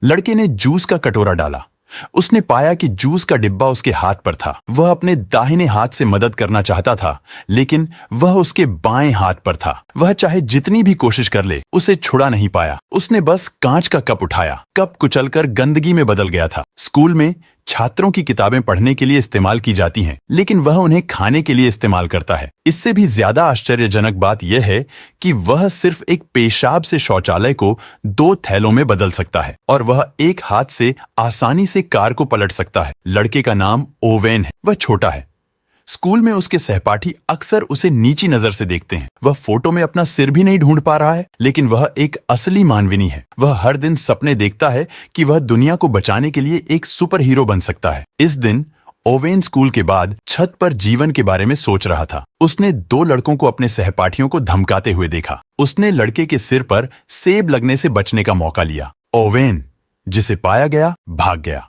लड़के ने जूस का कटोरा डाला। उसने पाया कि जूस का डिब्बा उसके हाथ पर था। वह अपने दाहिने हाथ से मदद करना चाहता था, लेकिन वह उसके बाएं हाथ पर था। वह चाहे जितनी भी कोशिश कर ले, उसे छुड़ा नहीं पाया। उसने बस कांच का कप उठाया। कप कुचलकर गंदगी में बदल गया था। स्कूल में छात्रों की किताबें पढ़ने के लिए इस्तेमाल की जाती हैं, लेकिन वह उन्हें खाने के लिए इस्तेमाल करता है। इससे भी ज्यादा आश्चर्यजनक बात यह है कि वह सिर्फ एक पेशाब से शौचालय को 2 थैलों में बदल सकता है, और वह एक हाथ से आसानी से कार को पलट सकता है। लड़के का नाम ओवेन है। वह छोटा है। स्कूल में उसके सहपाठी अक्सर उसे नीची नजर से देखते हैं। वह फोटो में अपना सिर भी नहीं ढूंढ पा रहा है, लेकिन वह एक असली मानविनी है। वह हर दिन सपने देखता है कि वह दुनिया को बचाने के लिए एक सुपर हीरो बन सकता है। इस दिन ओवेन स्कूल के बाद छत पर जीवन के बारे में सोच रहा था। उसने 2 लड़कों को अपने सहपाठियों को धमकाते हुए देखा। उसने लड़के के सिर पर सेब लगने से बचने का मौका लिया। ओवेन, जिसे पाया गया, भाग गया।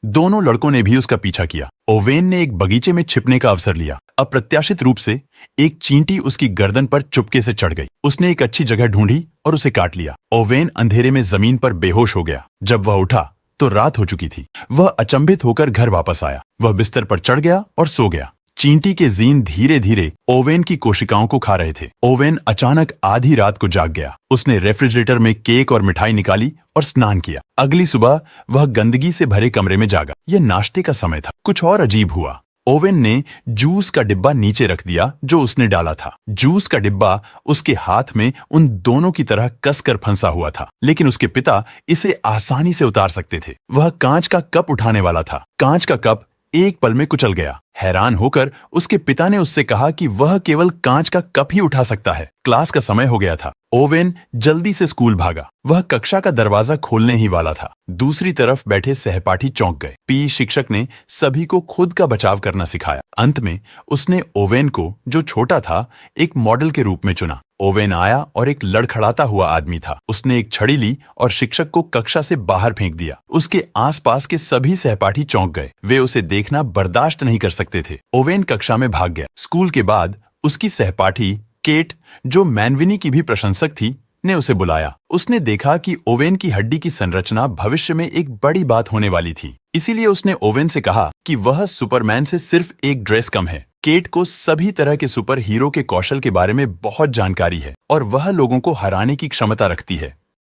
दोनों लड़कों ने भी उसका पीछा किया। ओवेन ने एक बगीचे में छिपने का अवसर लिया। अप्रत्याशित रूप से एक चींटी उसकी गर्दन पर चुपके से चढ़ गई। उसने एक अच्छी जगह ढूंढी और उसे काट लिया। ओवेन अंधेरे में जमीन पर बेहोश हो गया। जब वह उठा तो रात हो चुकी थी। वह अचंभित होकर घर वापस आया। वह बिस्तर पर चढ़ गया और सो गया। चींटी के जीन धीरे धीरे ओवेन की कोशिकाओं को खा रहे थे। ओवेन अचानक आधी रात को जाग गया। उसने रेफ्रिजरेटर में केक और मिठाई निकाली और स्नान किया। अगली सुबह वह गंदगी से भरे कमरे में जागा। यह नाश्ते का समय था। कुछ और अजीब हुआ। ओवेन ने जूस का डिब्बा नीचे रख दिया जो उसने डाला था। जूस का डिब्बा उसके हाथ में उन दोनों की तरह कसकर फंसा हुआ था, लेकिन उसके पिता इसे आसानी से उतार सकते थे। वह कांच का कप उठाने वाला था। कांच का कप एक पल में कुचल गया। हैरान होकर उसके पिता ने उससे कहा कि वह केवल कांच का कप ही उठा सकता है। क्लास का समय हो गया था। ओवेन जल्दी से स्कूल भागा। वह कक्षा का दरवाजा खोलने ही वाला था। दूसरी तरफ बैठे सहपाठी चौंक गए। पी शिक्षक ने सभी को खुद का बचाव करना सिखाया। अंत में उसने ओवेन को, जो छोटा था, एक मॉडल के रूप में चुना। ओवेन आया और एक लड़खड़ाता हुआ आदमी था। उसने एक छड़ी ली और शिक्षक को कक्षा से बाहर फेंक दिया। उसके आसपास के सभी सहपाठी चौंक गए। वे उसे देखना बर्दाश्त नहीं कर सकते थे। ओवेन कक्षा में भाग गया। स्कूल के बाद उसकी सहपाठी केट, जो मैनविनी की भी प्रशंसक थी, ने उसे बुलाया। उसने देखा कि ओवेन की हड्डी की संरचना भविष्य में एक बड़ी बात होने वाली थी। इसीलिए उसने ओवेन से कहा कि वह सुपरमैन से सिर्फ एक ड्रेस कम है। केट को सभी तरह के सुपर हीरो के कौशल के बारे में बहुत जानकारी है और वह लोगों को हराने की क्षमता रखती है।